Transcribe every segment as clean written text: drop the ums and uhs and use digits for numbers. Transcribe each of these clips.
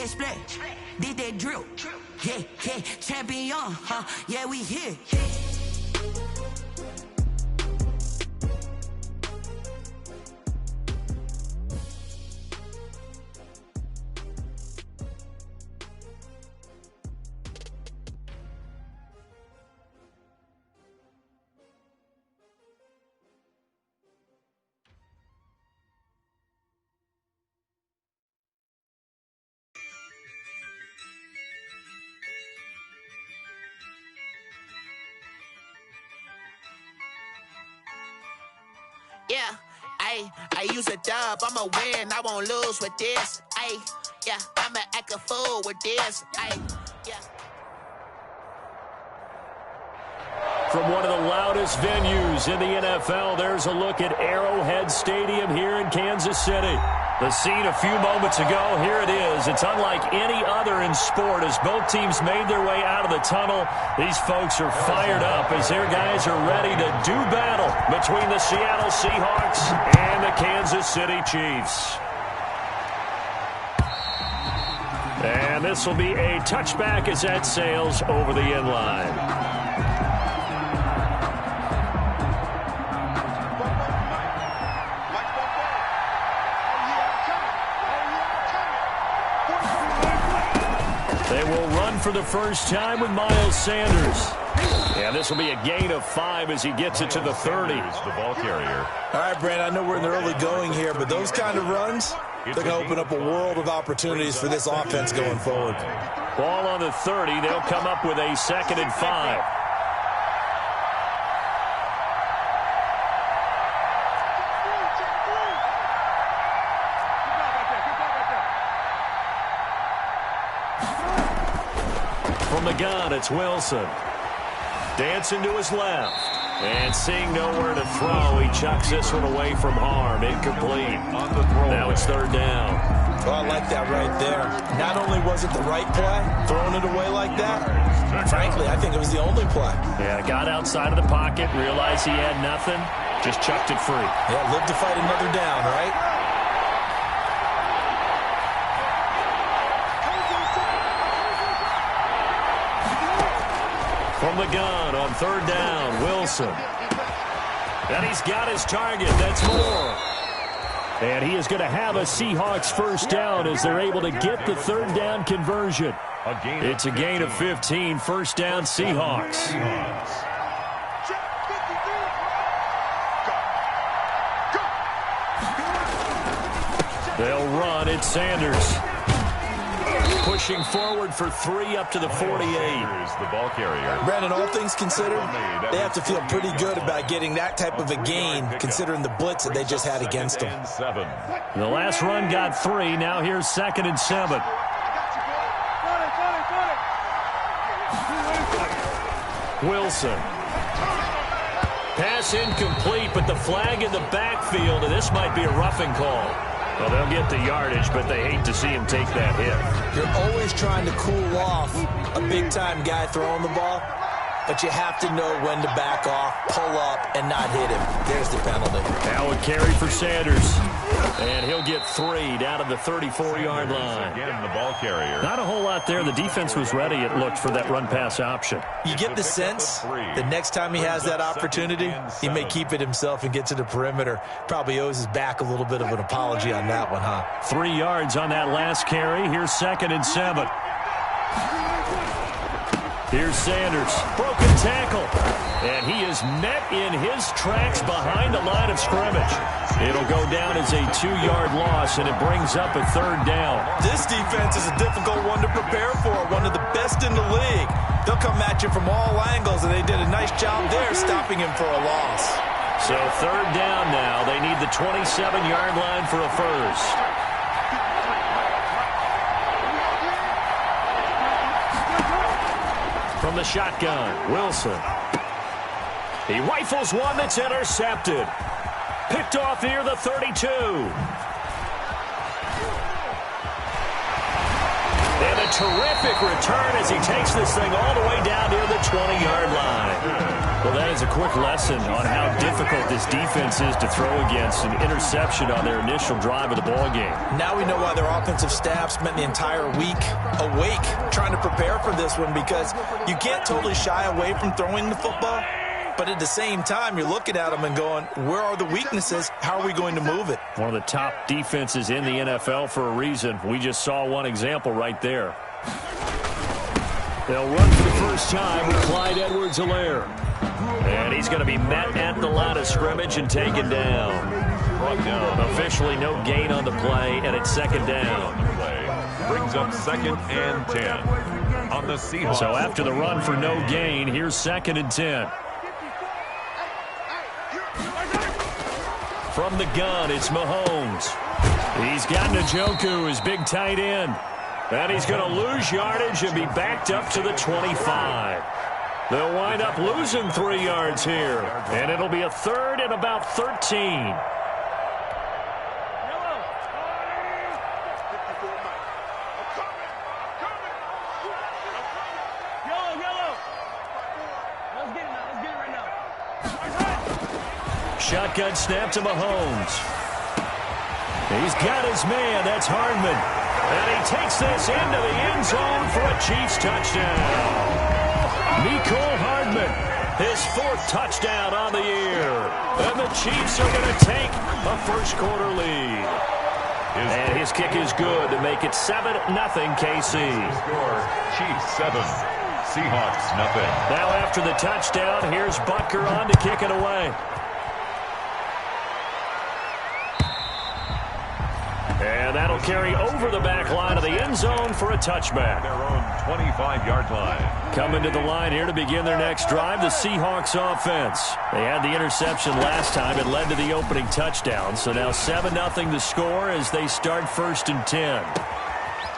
that split, did that drill. Yeah, yeah, champion, huh? Yeah, we here. Yeah, I use a dub, I'ma win, I won't lose with this. Yeah, I'ma act a fool with this. Yeah. From one of the loudest venues in the NFL, there's a look at Arrowhead Stadium here in Kansas City. The scene a few moments ago, here it is. It's unlike any other in sport as both teams made their way out of the tunnel. These folks are fired up as their guys are ready to do battle between the Seattle Seahawks and the Kansas City Chiefs. And this will be a touchback as that sails over the end line. They will run for the first time with Miles Sanders. And this will be a gain of 5 as he gets it to the 30. The ball carrier. All right, Brandon, I know we're in the early going here, but those kind of runs, they're going to open up a world of opportunities for this offense going forward. Ball on the 30. They'll come up with a 2nd and 5. From the gun, it's Wilson. Dancing to his left. And seeing nowhere to throw, he chucks this one away from harm. Incomplete. Now it's 3rd down. Well, I like that right there. Not only was it the right play, throwing it away like that, frankly, I think it was the only play. Yeah, got outside of the pocket, realized he had nothing, just chucked it free. Yeah, live to fight another down, right? From the gun on 3rd down, Wilson. And he's got his target. That's more. And he is going to have a Seahawks first down as they're able to get the 3rd down conversion. It's a gain of 15, first down Seahawks. They'll run. It's Sanders. Pushing forward for 3 up to the 48. The ball carrier. Brandon, all things considered, they have to feel pretty good about getting that type of a gain considering the blitz that they just had against them. The last run got 3. Now here's 2nd and 7. Wilson. Pass incomplete, but the flag in the backfield, and this might be a roughing call. Well, they'll get the yardage, but they hate to see him take that hit. You're always trying to cool off a big-time guy throwing the ball, but you have to know when to back off, pull up, and not hit him. There's the penalty. Now a carry for Sanders. And he'll get 3 down to the 34-yard line. Again, the ball carrier. Not a whole lot there. The defense was ready, it looked, for that run-pass option. You get the sense the next time he has that opportunity, he may keep it himself and get to the perimeter. Probably owes his back a little bit of an apology on that one, huh? 3 yards on that last carry. Here's 2nd and 7. Here's Sanders. Broken tackle. And he is met in his tracks behind the line of scrimmage. It'll go down as a 2-yard loss, and it brings up a 3rd down. This defense is a difficult one to prepare for, one of the best in the league. They'll come at you from all angles, and they did a nice job there stopping him for a loss. So 3rd down now. They need the 27-yard line for a first. From the shotgun, Wilson. He rifles one that's intercepted. Picked off near the 32. And the terrific return as he takes this thing all the way down near the 20-yard line. Well, that is a quick lesson on how difficult this defense is to throw against. An interception on their initial drive of the ballgame. Now we know why their offensive staff spent the entire week awake trying to prepare for this one, because you can't totally shy away from throwing the football. But at the same time, you're looking at them and going, where are the weaknesses? How are we going to move it? One of the top defenses in the NFL for a reason. We just saw one example right there. They'll run for the first time with Clyde Edwards-Helaire. And he's going to be met at the line of scrimmage and taken down. Brought down. Officially no gain on the play, and it's second down. Brings up 2nd and 10 on the Seahawks. So after the run for no gain, here's 2nd and 10. From the gun, it's Mahomes. He's got Njoku, his big tight end. And he's going to lose yardage and be backed up to the 25. They'll wind up losing 3 yards here. And it'll be a 3rd and about 13. Shotgun snap to Mahomes. He's got his man. That's Hardman. And he takes this into the end zone for a Chiefs touchdown. Mecole Hardman, his 4th touchdown on the year. And the Chiefs are going to take a first-quarter lead. And his kick is good to make it 7-0 KC. Score, Chiefs 7, Seahawks nothing. Now after the touchdown, here's Butker on to kick it away. And that'll carry over the back line of the end zone for a touchback. Their own 25-yard line. Coming to the line here to begin their next drive, the Seahawks offense. They had the interception last time. It led to the opening touchdown. So now 7-0 the score as they start 1st and 10.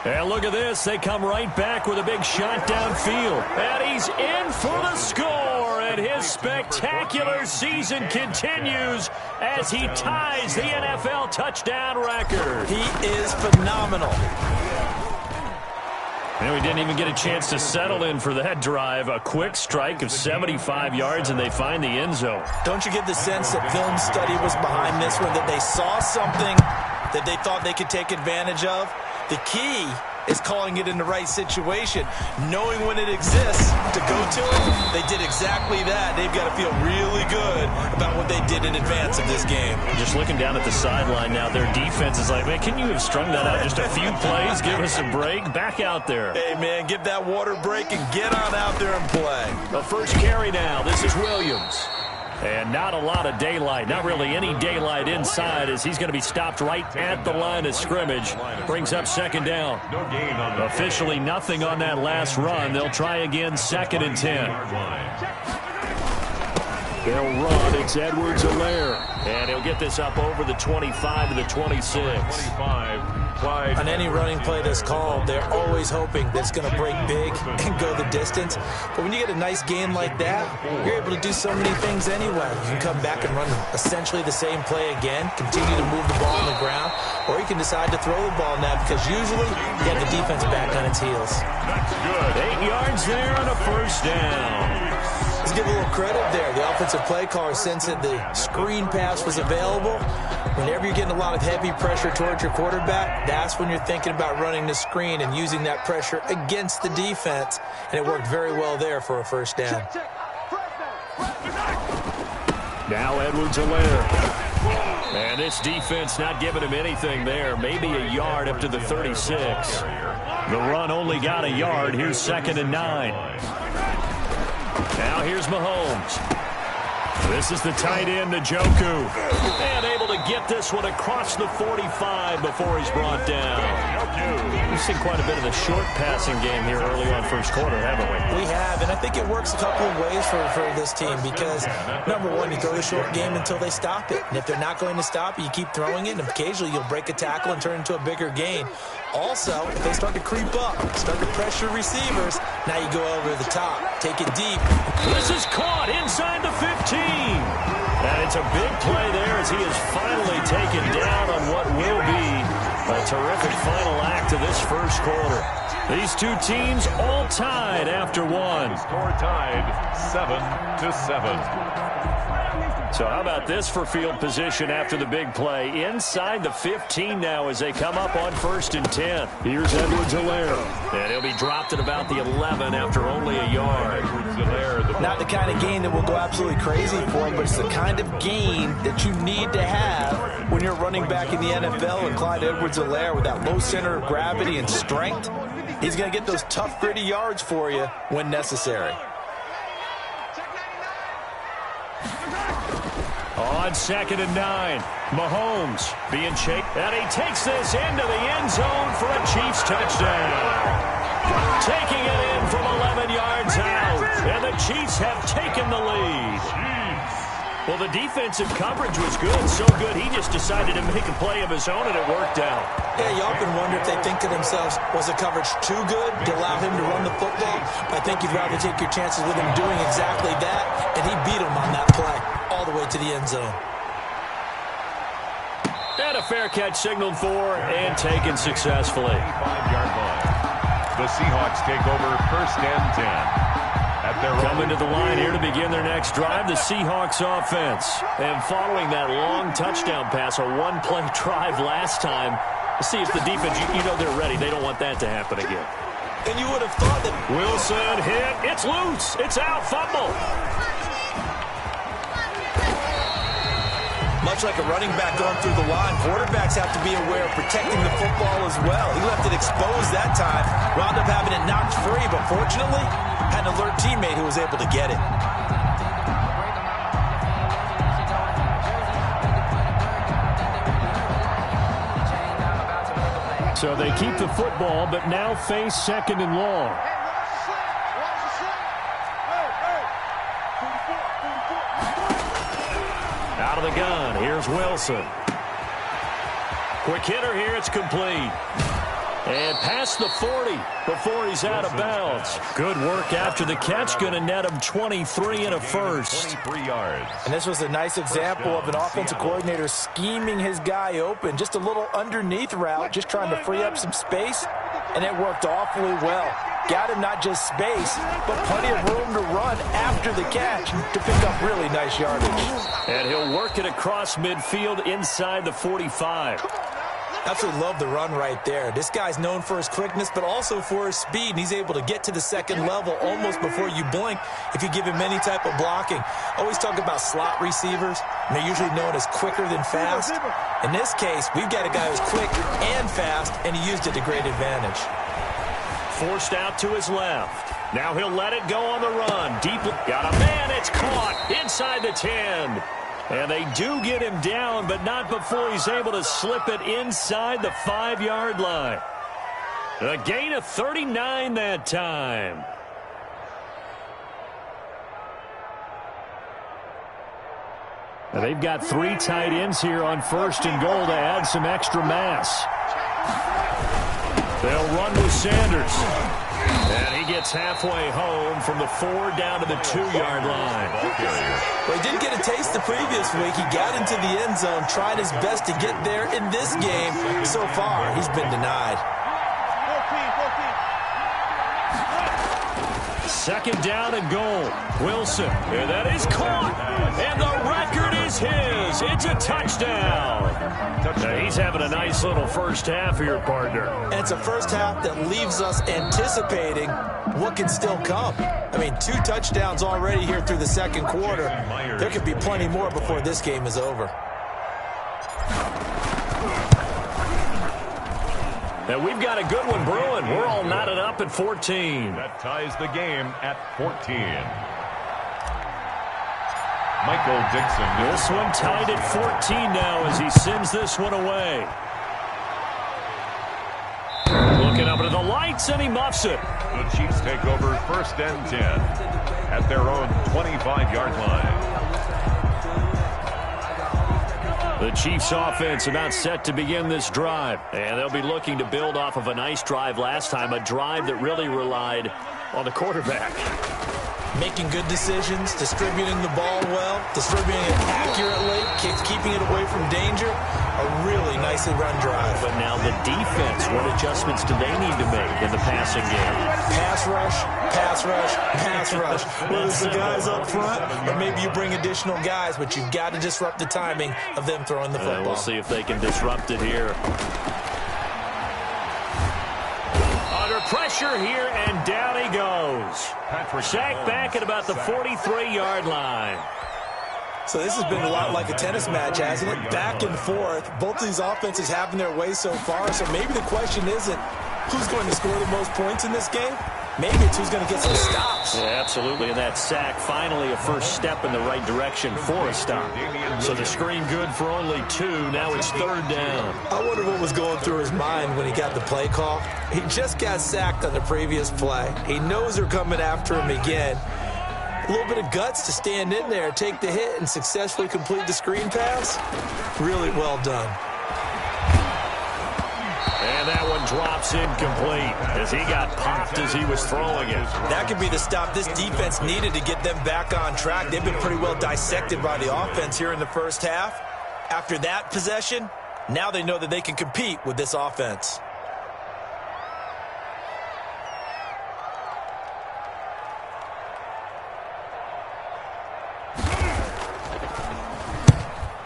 And look at this. They come right back with a big shot downfield. And he's in for the score. And his spectacular season continues as he ties the NFL touchdown record. He is phenomenal. And we didn't even get a chance to settle in for that drive. A quick strike of 75 yards, and they find the end zone. Don't you get the sense that film study was behind this one, that they saw something that they thought they could take advantage of? The key is calling it in the right situation, knowing when it exists to go to it. They did exactly that. They've got to feel really good about what they did in advance of this game. Just looking down at the sideline now, their defense is like, man, can you have strung that out just a few plays? Give us a break. Back out there. Hey, man, give that water break and get on out there and play. The first carry now. This is Williams. And not a lot of daylight, not really any daylight inside, as he's going to be stopped right at the line of scrimmage. Brings up 2nd down. No gain on the Officially nothing on that last run. They'll try again 2nd and 10. They'll run. It's Edwards-Helaire. And he'll get this up over the 25 to the 26. 25. On any running play that's called, they're always hoping that it's going to break big and go the distance. But when you get a nice gain like that, you're able to do so many things anyway. You can come back and run essentially the same play again, continue to move the ball on the ground, or you can decide to throw the ball now, because usually you have the defense back on its heels. That's good. 8 yards there on a first down. Let's give a little credit there. The offensive play caller, since that the screen pass was available, whenever you're getting a lot of heavy pressure towards your quarterback, that's when you're thinking about running the screen and using that pressure against the defense. And it worked very well there for a first down. Now Edwards-Helaire. And this defense not giving him anything there. Maybe a yard up to the 36. The run only got a yard. Here's 2nd and 9. Now here's Mahomes. This is the tight end, Njoku. And able to get this one across the 45 before he's brought down. We've seen quite a bit of the short passing game here early on first quarter, haven't we? We have, and I think it works a couple of ways for this team, because, number one, you throw the short game until they stop it. And if they're not going to stop it, you keep throwing it, and occasionally you'll break a tackle and turn it into a bigger gain. Also, if they start to creep up, start to pressure receivers, now you go over the top. Take it deep. This is caught inside the 15. And it's a big play there as he is finally taken down on what will be a terrific final act of this first quarter. These two teams all tied after one. Score tied 7-7. So how about this for field position after the big play? Inside the 15 now as they come up on 1st and 10. Here's Edwards-Helaire. And he'll be dropped at about the 11 after only a yard. Not the kind of gain that will go absolutely crazy for him, but it's the kind of gain that you need to have when you're running back in the NFL. And Clyde Edwards-Helaire, with that low center of gravity and strength, he's going to get those tough, gritty yards for you when necessary. On 2nd and 9, Mahomes being chased, and he takes this into the end zone for a Chiefs touchdown. Taking it in from 11 yards out, and the Chiefs have taken the lead. Well, the defensive coverage was good, so good he just decided to make a play of his own, and it worked out. Yeah, you often wonder if they think to themselves, was the coverage too good to allow him to run the football? I think you'd rather take your chances with him doing exactly that, and he beat him on that play all the way to the end zone. And a fair catch signaled for and taken successfully. 5-yard line. The Seahawks take over 1st and 10. Coming to the line here to begin their next drive, the Seahawks offense. And following that long touchdown pass, a one-play drive last time, let's see if the defense, you know they're ready. They don't want that to happen again. And you would have thought that Wilson hit. It's loose. It's out. Fumble. much like a running back going through the line, quarterbacks have to be aware of protecting the football as well. He left it exposed that time, wound up having it knocked free, but fortunately, had an alert teammate who was able to get it. So they keep the football, but now face second and long. Out of the gun, here's Wilson. Quick hitter here, it's complete. And past the 40 before he's out of bounds. Good work after the catch, going to net him 23 and a first. 23 yards. And this was a nice example of an offensive coordinator scheming his guy open. Just a little underneath route, just trying to free up some space, and it worked awfully well. Got him not just space, but plenty of room to run after the catch to pick up really nice yardage. And he'll work it across midfield inside the 45. Absolutely love the run right there. This guy's known for his quickness, but also for his speed, and he's able to get to the second level almost before you blink if you give him any type of blocking. Always talk about slot receivers, and they're usually known as quicker than fast. In this case, we've got a guy who's quick and fast, and he used it to great advantage. Forced out to his left. Now he'll let it go on the run. Deeply. Got a man. It's caught inside the 10. And they do get him down, but not before he's able to slip it inside the 5-yard line. A gain of 39 that time. Now they've got 3 tight ends here on first and goal to add some extra mass. They'll run with Sanders. And he gets halfway home from the 4 down to the 2-yard line. Well, he didn't get a taste the previous week. He got into the end zone, trying his best to get there in this game. So far, he's been denied. Second down and goal. Wilson. And that is caught. And the record is his. It's a touchdown. Now, he's having a nice little first half here, partner. And it's a first half that leaves us anticipating what can still come. I mean, 2 touchdowns already here through the second quarter. There could be plenty more before this game is over. Now, we've got a good one brewing. We're all knotted up at 14. That ties the game at 14. Michael Dixon. This one tied at 14 now as he sends this one away. Looking up into the lights, and he muffs it. The Chiefs take over first and 10 at their own 25-yard line. The Chiefs offense about set to begin this drive. And they'll be looking to build off of a nice drive last time, a drive that really relied on the quarterback. making good decisions, distributing the ball well, distributing it accurately, keeping it away from danger. A really nicely run drive. But now the defense, what adjustments do they need to make in the passing game? Pass rush, pass rush, pass rush. Whether it's the guys up front or maybe you bring additional guys, but you've got to disrupt the timing of them throwing the football. We'll see if they can disrupt it here. Under pressure here, and down he goes. Sacked back at about the 43-yard line. So this has been a lot like a tennis match, hasn't it? Back and forth. Both of these offenses having their way so far. So maybe the question isn't who's going to score the most points in this game. Maybe it's who's going to get some stops. Yeah, absolutely. And that sack, finally a first step in the right direction for a stop. So the screen good for only 2. Now it's 3rd down. I wonder what was going through his mind when he got the play call. He just got sacked on the previous play. He knows they're coming after him again. A little bit of guts to stand in there, take the hit, and successfully complete the screen pass. Really well done. And that one drops incomplete as he got popped as he was throwing it. That could be the stop this defense needed to get them back on track. They've been pretty well dissected by the offense here in the first half. After that possession, now they know that they can compete with this offense.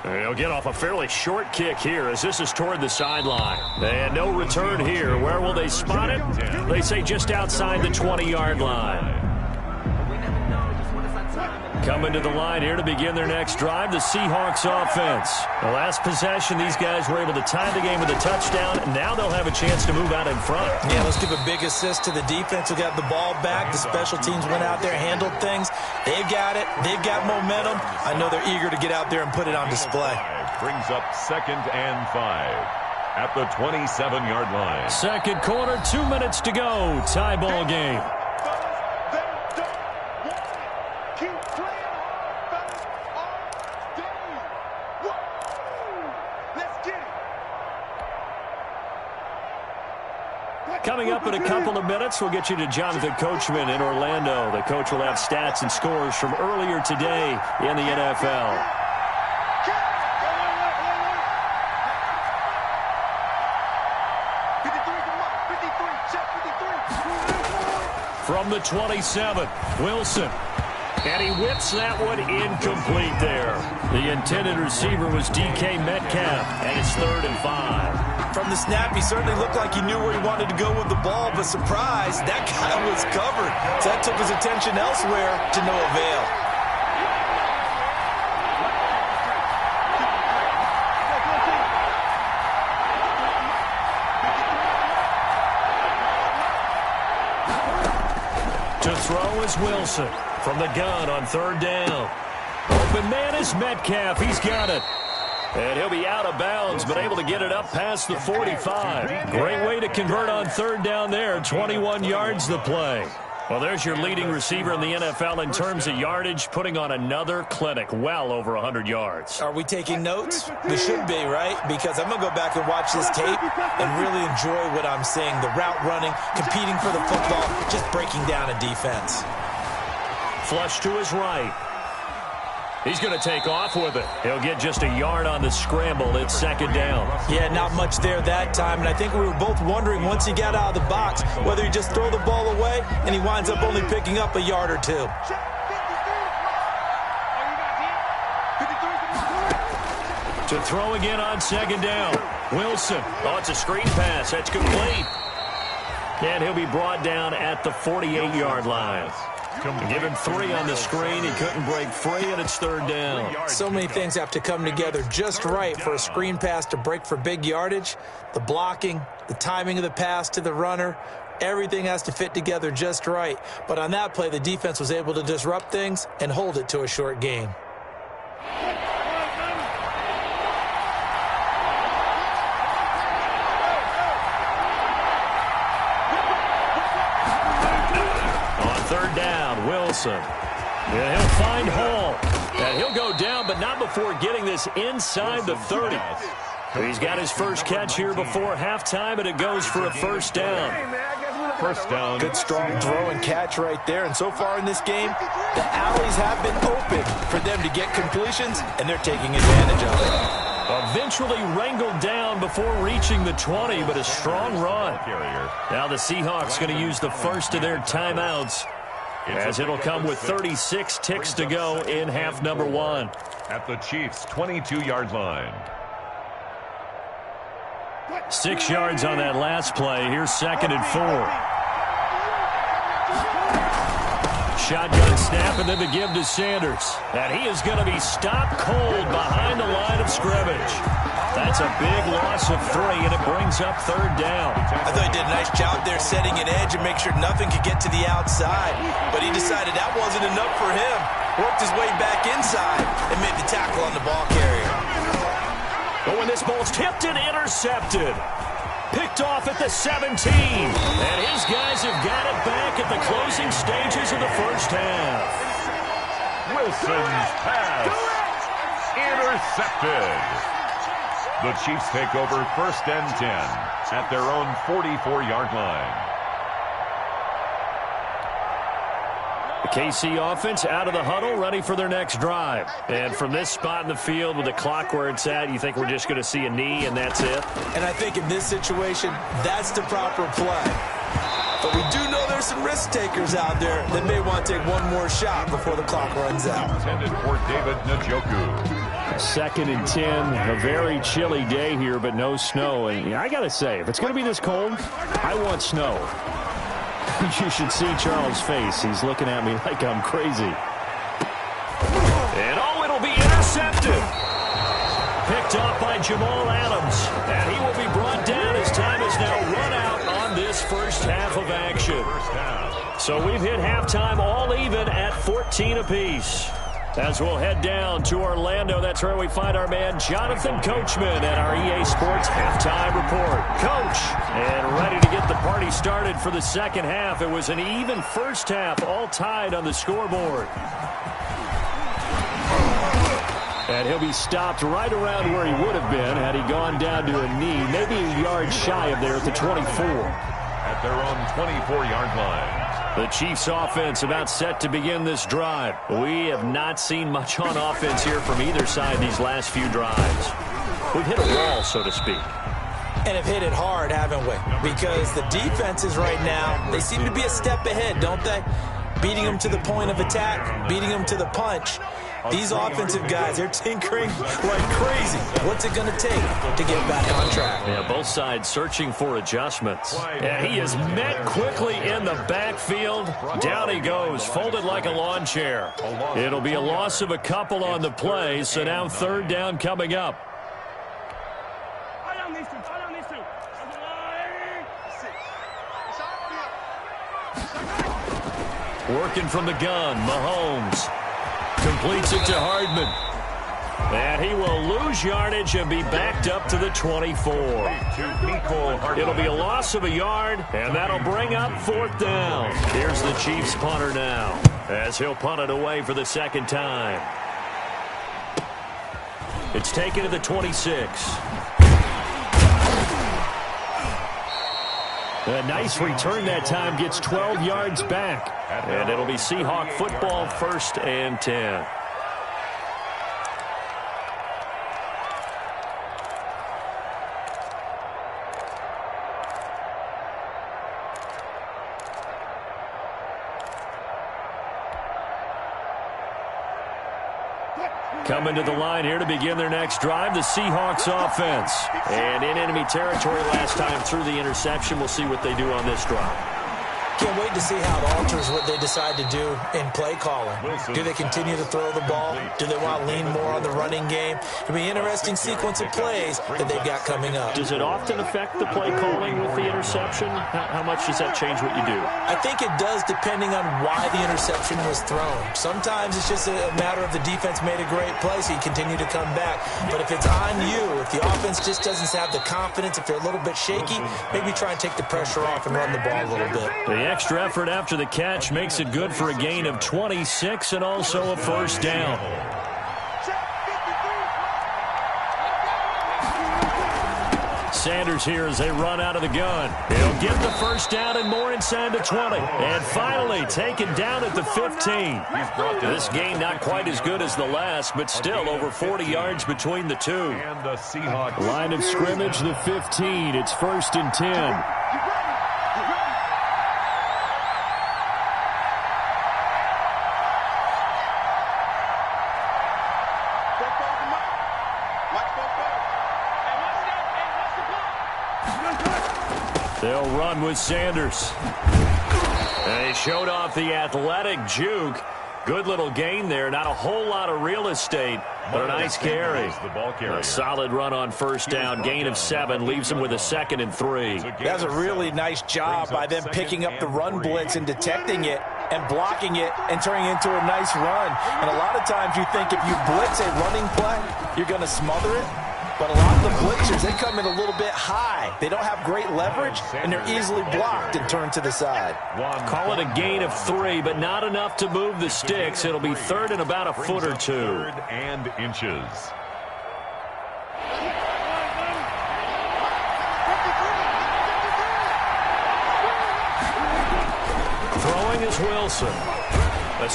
He'll get off a fairly short kick here as this is toward the sideline. And no return here. Where will they spot it? They say just outside the 20-yard line. Coming to the line here to begin their next drive, the Seahawks offense. The last possession, these guys were able to tie the game with a touchdown. Now they'll have a chance to move out in front. Yeah, let's give a big assist to the defense who got the ball back. The special teams went out there, handled things. They've got it. They've got momentum. I know they're eager to get out there and put it on display. Brings up 2nd and 5 at the 27-yard line. Second quarter, 2 minutes to go. Tie ball game. Coming up in a couple of minutes, we'll get you to Jonathan Coachman in Orlando. The coach will have stats and scores from earlier today in the NFL. From the 27, Wilson. And he whips that one incomplete there. The intended receiver was DK Metcalf, and it's 3rd and 5. From the snap, he certainly looked like he knew where he wanted to go with the ball, but surprise, that guy was covered. So that took his attention elsewhere to no avail. To throw is Wilson from the gun on 3rd down. Open man is Metcalf. He's got it. And he'll be out of bounds, but able to get it up past the 45. Great way to convert on 3rd down there. 21 yards the play. Well, there's your leading receiver in the NFL in terms of yardage, putting on another clinic, well over 100 yards. Are we taking notes? We should be, right? Because I'm going to go back and watch this tape and really enjoy what I'm seeing. The route running, competing for the football, just breaking down a defense. Flush to his right. He's going to take off with it. He'll get just a yard on the scramble. It's 2nd down. Yeah, not much there that time. And I think we were both wondering once he got out of the box whether he just throw the ball away and he winds up only picking up a yard or 2. To throw again on 2nd down. Wilson. Oh, it's a screen pass. That's complete. And he'll be brought down at the 48-yard line. Give him 3 on the screen. He couldn't break free, and it's 3rd down. So many things have to come together just right for a screen pass to break for big yardage. The blocking, the timing of the pass to the runner, everything has to fit together just right. But on that play, the defense was able to disrupt things and hold it to a short gain. Wilson. Yeah, he'll find Hall. And he'll go down, but not before getting this inside the 30. He's got his first catch here before halftime, and it goes for a 1st down. first down. Good strong throw and catch right there. And so far in this game, the alleys have been open for them to get completions, and they're taking advantage of it. Eventually wrangled down before reaching the 20, but a strong run. Now the Seahawks going to use the first of their timeouts, as it'll come with 36 ticks to go in half number 1. At the Chiefs' 22-yard line. 6 yards on that last play. Here's 2nd and 4. Shotgun snap, and then the give to Sanders. And he is going to be stopped cold behind the line of scrimmage. That's a big loss of 3, and it brings up 3rd down. I thought he did a nice job there setting an edge and make sure nothing could get to the outside. But he decided that wasn't enough for him. Worked his way back inside and made the tackle on the ball carrier. But when this ball's tipped and intercepted. Picked off at the 17. And his guys have got it back at the closing stages of the first half. Wilson's pass. Intercepted. The Chiefs take over 1st and 10 at their own 44-yard line. The KC offense out of the huddle, ready for their next drive. And from this spot in the field with the clock where it's at, you think we're just going to see a knee and that's it? And I think in this situation, that's the proper play. But we do know there's some risk takers out there that may want to take one more shot before the clock runs out. Intended for David Njoku. 2nd and 10, a very chilly day here, but no snow. And I got to say, if it's going to be this cold, I want snow. You should see Charles' face. He's looking at me like I'm crazy. And it'll be intercepted. Picked off by Jamal Adams. And he will be brought down as time is now run out on this first half of action. So we've hit halftime all even at 14 apiece. As we'll head down to Orlando, that's where we find our man Jonathan Coachman at our EA Sports Halftime Report. Coach, and ready to get the party started for the second half. It was an even first half, all tied on the scoreboard. And he'll be stopped right around where he would have been had he gone down to a knee, maybe a yard shy of there at the 24. At their own 24-yard line. The Chiefs offense about set to begin this drive. We have not seen much on offense here from either side these last few drives. We've hit a wall, so to speak. And have hit it hard, haven't we? Because the defenses right now, they seem to be a step ahead, don't they? Beating them to the point of attack, beating them to the punch. These offensive guys, they're tinkering like crazy. What's it going to take to get back on track? Yeah, both sides searching for adjustments. And he is met quickly in the backfield. Down he goes, folded like a lawn chair. It'll be a loss of a couple on the play, so now 3rd down coming up. Working from the gun, Mahomes. Completes it to Hardman. And he will lose yardage and be backed up to the 24. It'll be a loss of a yard, and that'll bring up 4th down. Here's the Chiefs punter now, as he'll punt it away for the 2nd time. It's taken to the 26. A nice return that time, gets 12 yards back. And it'll be Seahawk football, 1st and 10. Coming to the line here to begin their next drive, the Seahawks offense. And in enemy territory last time through the interception. We'll see what they do on this drive. Can't wait to see how it alters what they decide to do in play calling. Do they continue to throw the ball? Do they want to lean more on the running game? It'll be an interesting sequence of plays that they've got coming up. Does it often affect the play calling with the interception? How much does that change what you do? I think it does, depending on why the interception was thrown. Sometimes it's just a matter of the defense made a great play, so you continue to come back. But if it's on you, if the offense just doesn't have the confidence, if they're a little bit shaky, maybe try and take the pressure off and run the ball a little bit. The extra effort after the catch makes it good for a gain of 26 and also a 1st down. Sanders here as they run out of the gun. He'll get the first down and more inside the 20. And finally taken down at the 15. This game not quite as good as the last, but still over 40 yards between the two. And the Seahawks. Line of scrimmage, the 15. It's 1st and 10. They'll run with Sanders. And he showed off the athletic juke. Good little gain there. Not a whole lot of real estate, but a nice carry. A solid run on first down. Gain of 7 leaves him with a 2nd and 3. That's a really nice job by them picking up the run blitz and detecting it and blocking it and turning it into a nice run. And a lot of times you think if you blitz a running play, you're going to smother it. But a lot of the blitzers, they come in a little bit high. They don't have great leverage, and they're easily blocked and turned to the side. Call it a gain of 3, but not enough to move the sticks. It'll be 3rd and about a foot or 2. 3rd and inches. Throwing is Wilson. And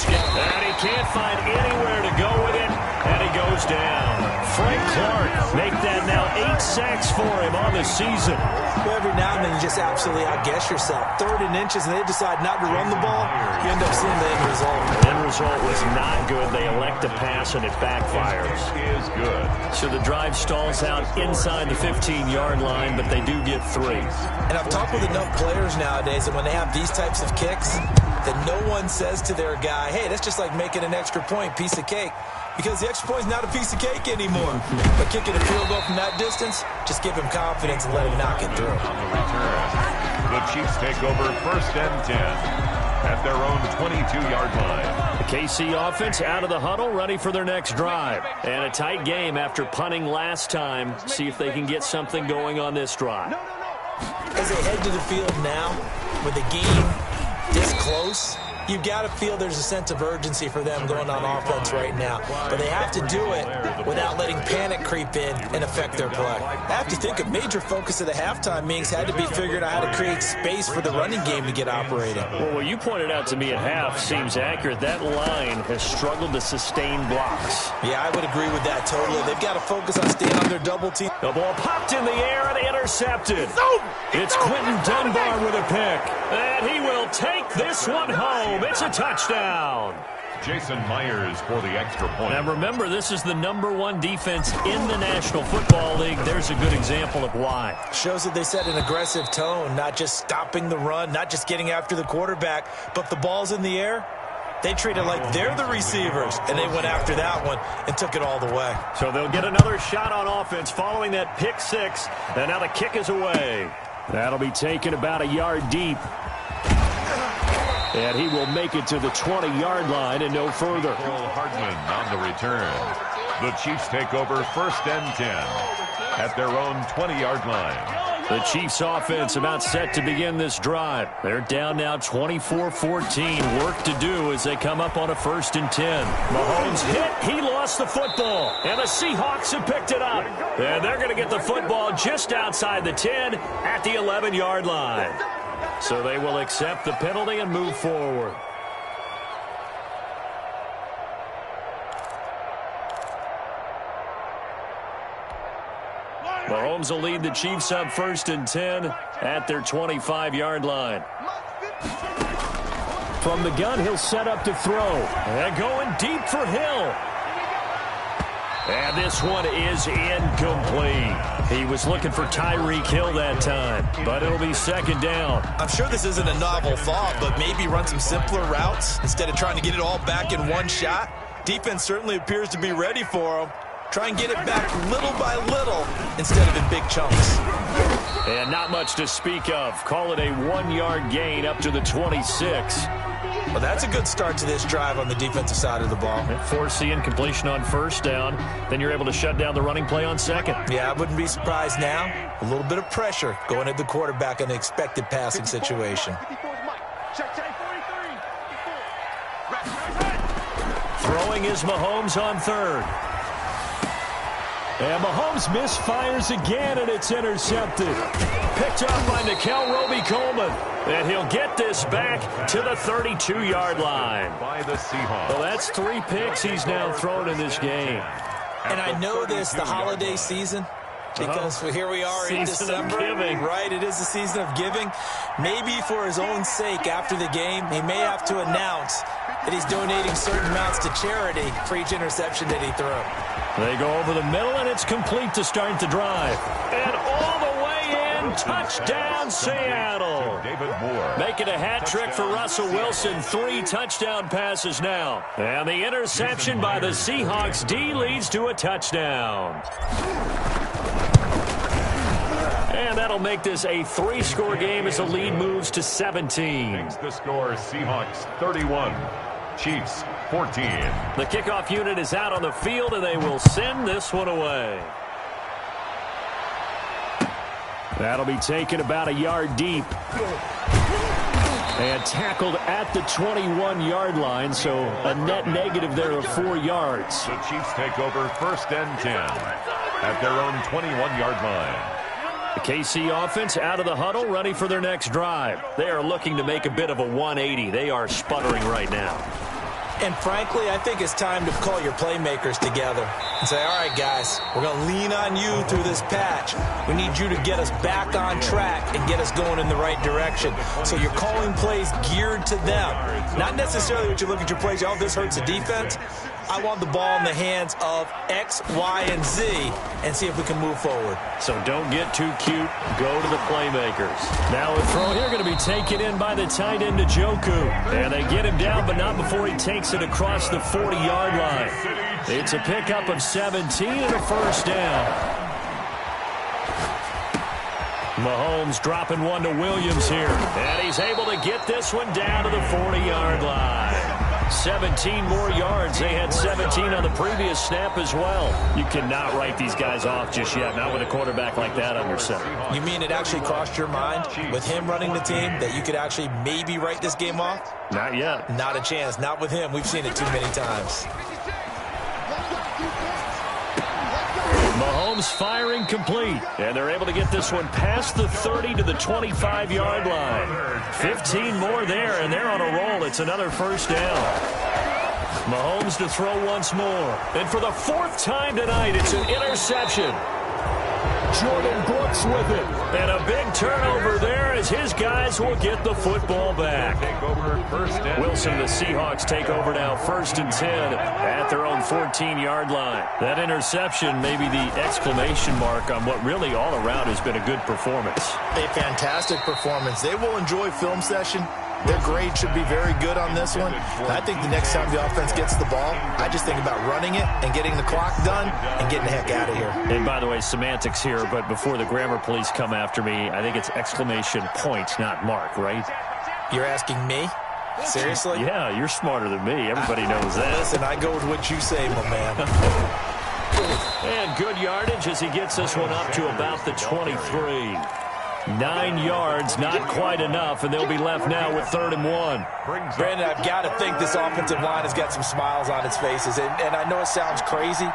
he can't find anywhere to go with it, and he goes down. Frank Clark make that now 8 sacks for him on the season. Well, every now and then you just absolutely outguess yourself. 3rd and inches, and they decide not to run the ball. You end up seeing the end result. The end result was not good. They elect to pass, and it backfires. It is good. So the drive stalls out inside the 15-yard line, but they do get 3. And I've talked with enough players nowadays that when they have these types of kicks, that no one says to their guy, hey, that's just like making an extra point, piece of cake. Because the extra point is not a piece of cake anymore. But kicking a field goal from that distance, just give him confidence and let him knock it through. On the return, the Chiefs take over 1st and 10 at their own 22-yard line. The KC offense out of the huddle, ready for their next drive. And a tight game after punting last time. See if they can get something going on this drive. As they head to the field now, with the game this close, you've got to feel there's a sense of urgency for them going on offense right now. But they have to do it without letting panic creep in and affect their play. I have to think a major focus of the halftime meetings had to be figuring out how to create space for the running game to get operating. Well, what you pointed out to me at half seems accurate. That line has struggled to sustain blocks. Yeah, I would agree with that totally. They've got to focus on staying on their double team. The ball popped in the air and intercepted. It's Quentin Dunbar with a pick. And he will take this one home. It's a touchdown. Jason Myers for the extra point. Now remember, this is the #1 defense in the National Football League. There's a good example of why. Shows that they set an aggressive tone, not just stopping the run, not just getting after the quarterback, but the ball's in the air. They treat it like they're the receivers, and they went after that one and took it all the way. So they'll get another shot on offense following that pick 6, and now the kick is away. That'll be taken about a yard deep. And he will make it to the 20-yard line and no further. Hardman on the return. The Chiefs take over 1st and 10 at their own 20-yard line. The Chiefs offense about set to begin this drive. They're down now 24-14. Work to do as they come up on a 1st and 10. Mahomes hit. He lost the football. And the Seahawks have picked it up. And they're going to get the football just outside the 10 at the 11-yard line. So they will accept the penalty and move forward. Mahomes will lead the Chiefs up 1st and 10 at their 25-yard line. From the gun, he'll set up to throw. And going deep for Hill. And this one is incomplete. He was looking for Tyreek Hill that time, but it'll be 2nd down. I'm sure this isn't a novel thought, but maybe run some simpler routes instead of trying to get it all back in one shot. Defense certainly appears to be ready for him. Try and get it back little by little instead of in big chunks. And not much to speak of. Call it a 1-yard gain up to the 26. Well, that's a good start to this drive on the defensive side of the ball. Forcing incompletion on 1st down. Then you're able to shut down the running play on 2nd. Yeah, I wouldn't be surprised now. A little bit of pressure going at the quarterback in the expected passing situation. Throwing is Mahomes on 3rd. And Mahomes misfires again, and it's intercepted. Picked up by Nickel Roby-Coleman. And he'll get this back to the 32-yard line. By the Seahawks. Well, that's 3 picks he's now thrown in this game. And I know this, the holiday season, because here we are in December. Right, it is the season of giving. Maybe for his own sake after the game, he may have to announce that he's donating certain amounts to charity for each interception that he threw. They go over the middle, and it's complete to start the drive. And all the way in, touchdown Seattle. David Moore. Making a hat trick for Russell Wilson. 3 touchdown passes now. And the interception by the Seahawks D leads to a touchdown. And that'll make this a 3-score game as the lead moves to 17. Makes the score Seahawks 31, Chiefs 14. The kickoff unit is out on the field, and they will send this one away. That'll be taken about a yard deep. And tackled at the 21-yard line, so a net negative there of 4 yards. The Chiefs take over 1st and 10 at their own 21-yard line. The KC offense out of the huddle, ready for their next drive. They are looking to make a bit of a 180. They are sputtering right now. And frankly, I think it's time to call your playmakers together and say, all right, guys, we're going to lean on you through this patch. We need you to get us back on track and get us going in the right direction. So you're calling plays geared to them. Not necessarily what you look at your plays, oh, this hurts the defense. I want the ball in the hands of X, Y, and Z and see if we can move forward. So don't get too cute. Go to the playmakers. Now a throw here going to be taken in by the tight end Njoku. And they get him down, but not before he takes it across the 40-yard line. It's a pickup of 17 and a 1st down. Mahomes dropping one to Williams here. And he's able to get this one down to the 40-yard line. 17 more yards. They had 17 on the previous snap as well. You cannot write these guys off just yet, not with a quarterback like that under center. You mean it actually crossed your mind with him running the team that you could actually maybe write this game off? Not yet. Not a chance. Not with him. We've seen it too many times. Mahomes firing complete, and they're able to get this one past the 30 to the 25-yard line. 15 more there, and they're on a roll. It's another 1st down. Mahomes to throw once more. And for the 4th time tonight, it's an interception. Jordan Brooks with it. And a big turnover there as his guys will get the football back. Wilson and the Seahawks take over now 1st and 10 at their own 14-yard line. That interception may be the exclamation mark on what really all around has been a good performance. A fantastic performance. They will enjoy film session. Their grade should be very good on this one. And I think the next time the offense gets the ball, I just think about running it and getting the clock done and getting the heck out of here. And by the way, semantics here, but before the grammar police come after me, I think it's exclamation point, not mark, right? You're asking me? Seriously? Yeah, you're smarter than me. Everybody knows that. Listen, I go with what you say, my man. And good yardage as he gets this one up to about the 23. 9 yards, not quite enough, and they'll be left now with 3rd and 1. Brandon, I've got to think this offensive line has got some smiles on its faces, and I know it sounds crazy,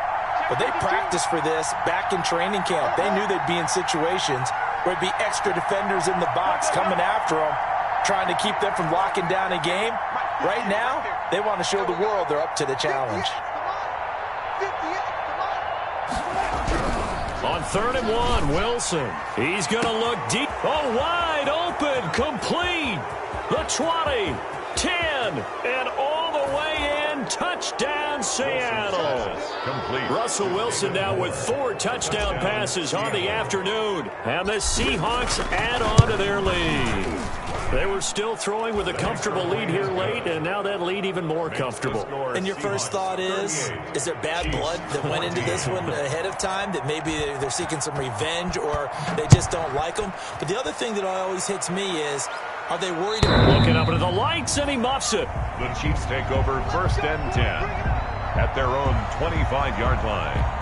but they practiced for this back in training camp. They knew they'd be in situations where it'd be extra defenders in the box coming after them, trying to keep them from locking down a game. Right now, they want to show the world they're up to the challenge. On 3rd and 1, Wilson. He's going to look deep. Oh, wide open, complete. The 20, 10, and all the way in. Touchdown, Seattle. Complete. Russell Wilson now with 4 touchdown passes on the afternoon. And the Seahawks add on to their lead. They were still throwing with a comfortable lead here late, and now that lead even more comfortable. And your first thought is there bad blood that went into this one ahead of time, that maybe they're seeking some revenge or they just don't like them? But the other thing that always hits me is, are they worried about... Looking up into the lights, and he muffs it. The Chiefs take over 1st and 10 at their own 25-yard line.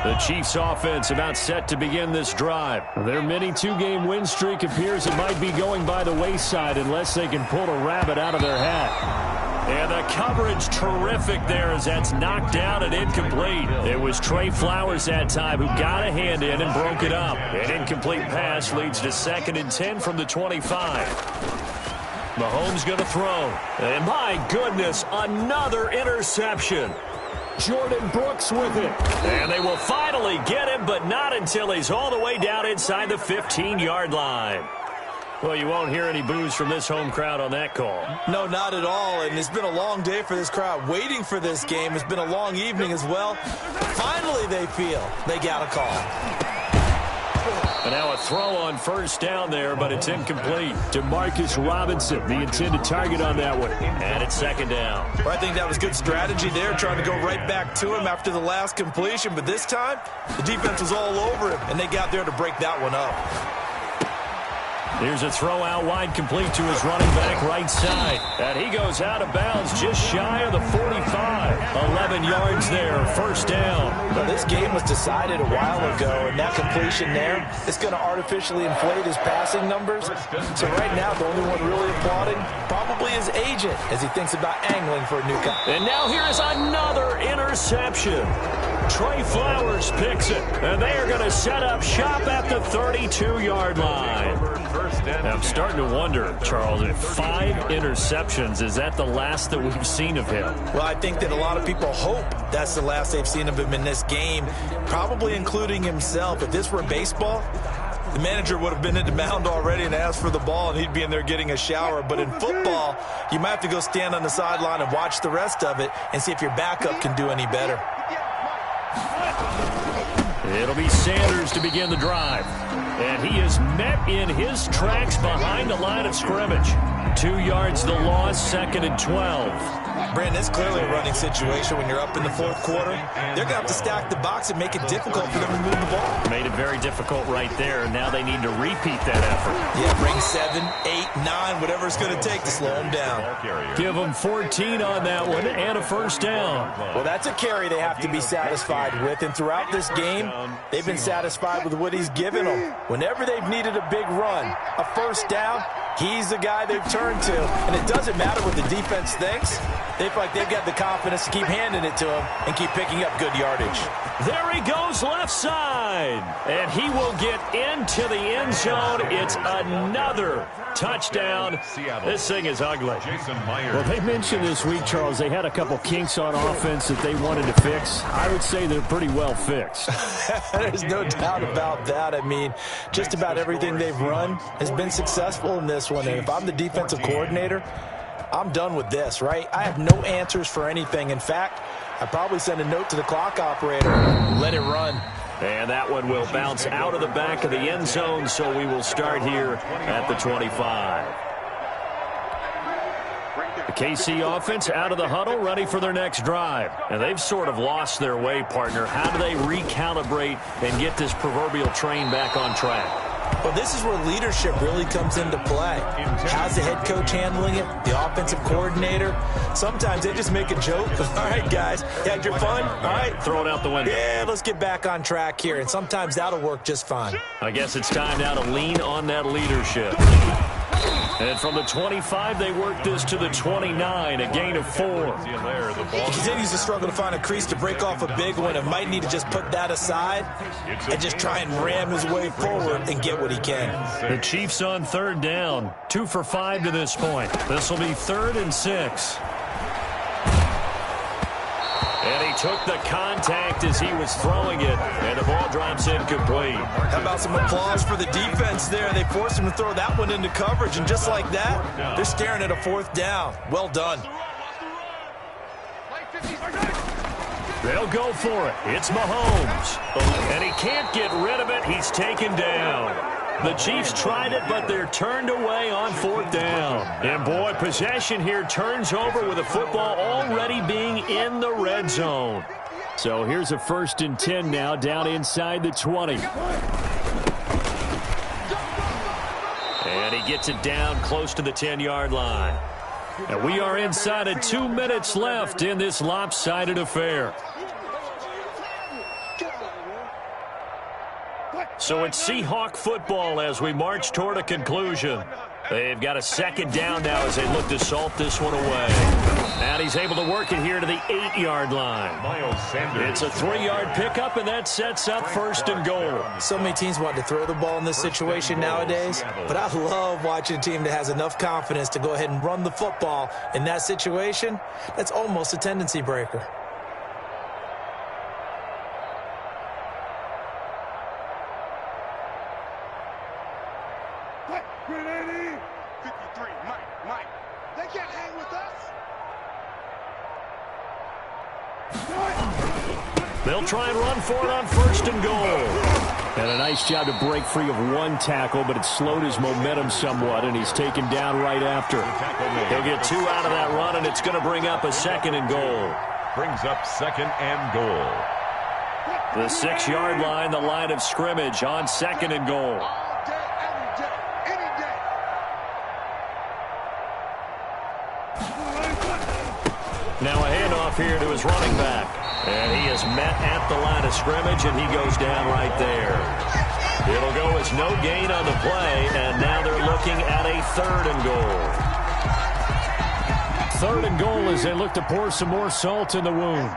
The Chiefs offense about set to begin this drive. Their mini 2-game win streak appears it might be going by the wayside unless they can pull a rabbit out of their hat. And the coverage terrific there as that's knocked down and incomplete. It was Trey Flowers that time who got a hand in and broke it up. An incomplete pass leads to 2nd and 10 from the 25. Mahomes going to throw. And my goodness, another interception. Jordan Brooks with it. And they will finally get him, but not until he's all the way down inside the 15-yard line. Well, you won't hear any boos from this home crowd on that call. No, not at all. And it's been a long day for this crowd waiting for this game. It's been a long evening as well. Finally, they feel they got a call. And now a throw on 1st down there, but it's incomplete. Demarcus Robinson, the intended target on that one. And it's 2nd down. Well, I think that was good strategy there, trying to go right back to him after the last completion. But this time, the defense was all over him, and they got there to break that one up. Here's a throw out wide, complete to his running back right side. And he goes out of bounds just shy of the 45. 11 yards there, 1st down. Well, this game was decided a while ago, and that completion there is going to artificially inflate his passing numbers. So right now, the only one really applauding probably his agent as he thinks about angling for a new guy. And now here is another interception. Trey Flowers picks it, and they are going to set up shop at the 32-yard line. I'm starting to wonder, Charles, if 5 interceptions, is that the last that we've seen of him? Well, I think that a lot of people hope that's the last they've seen of him in this game, probably including himself. If this were baseball, the manager would have been at the mound already and asked for the ball, and he'd be in there getting a shower. But in football, you might have to go stand on the sideline and watch the rest of it and see if your backup can do any better. It'll be Sanders to begin the drive. And he is met in his tracks behind the line of scrimmage. 2 yards the loss, 2nd and 12. Brandon, it's clearly a running situation when you're up in the 4th quarter. They're going to have to stack the box and make it difficult for them to move the ball. Made it very difficult right there. Now they need to repeat that effort. Yeah, bring 7, 8, 9, whatever it's going to take to slow them down. Give them 14 on that one and a 1st down. Well, that's a carry they have to be satisfied with. And throughout this game, they've been satisfied with what he's given them. Whenever they've needed a big run, a 1st down, he's the guy they've turned to. And it doesn't matter what the defense thinks. They feel like they've got the confidence to keep handing it to him and keep picking up good yardage. There he goes left side. And he will get into the end zone. It's another touchdown. This thing is ugly. Well, they mentioned this week, Charles, they had a couple kinks on offense that they wanted to fix. I would say they're pretty well fixed. There's no doubt about that. I mean, just about everything they've run has been successful in this one. And if I'm the defensive coordinator, I'm done with this, right? I have no answers for anything. In fact, I'd probably send a note to the clock operator. Let it run. And that one will bounce out of the back of the end zone, so we will start here at the 25. The KC offense out of the huddle, ready for their next drive. And they've sort of lost their way, partner. How do they recalibrate and get this proverbial train back on track? Well, this is where leadership really comes into play. How's the head coach handling it? The offensive coordinator? Sometimes they just make a joke. All right, guys, you had your fun? All right. Throw it out the window. Yeah, let's get back on track here. And sometimes that'll work just fine. I guess it's time now to lean on that leadership. And from the 25, they work this to the 29, a gain of 4. He continues to struggle to find a crease to break off a big one and might need to just put that aside and just try and ram his way forward and get what he can. The Chiefs on 3rd down, 2 for 5 to this point. This will be 3rd and 6. And he took the contact as he was throwing it, and the ball drops incomplete. How about some applause for the defense there? They forced him to throw that one into coverage, and just like that, they're staring at a 4th down. Well done. They'll go for it. It's Mahomes. And he can't get rid of it. He's taken down. The Chiefs tried it, but they're turned away on 4th down. And, boy, possession here turns over with the football already being in the red zone. So here's a 1st and 10 now down inside the 20. And he gets it down close to the 10-yard line. And we are inside of 2 minutes left in this lopsided affair. So it's Seahawk football as we march toward a conclusion. They've got a second down now as they look to salt this one away. And he's able to work it here to the 8-yard line. Miles Sanders. It's a 3-yard pickup, and that sets up first and goal. So many teams want to throw the ball in this situation nowadays, but I love watching a team that has enough confidence to go ahead and run the football in that situation. That's almost a tendency breaker. They'll try and run for it on first and goal. And a nice job to break free of one tackle, but it slowed his momentum somewhat, and he's taken down right after. He'll get 2 out of that run, and it's going to bring up a second and goal. Brings up second and goal. The 6-yard line, the line of scrimmage on second and goal. Now a handoff here to his running back. And he is met at the line of scrimmage, and he goes down right there. It'll go as no gain on the play, and now they're looking at a 3rd and goal. 3rd and goal as they look to pour some more salt in the wound.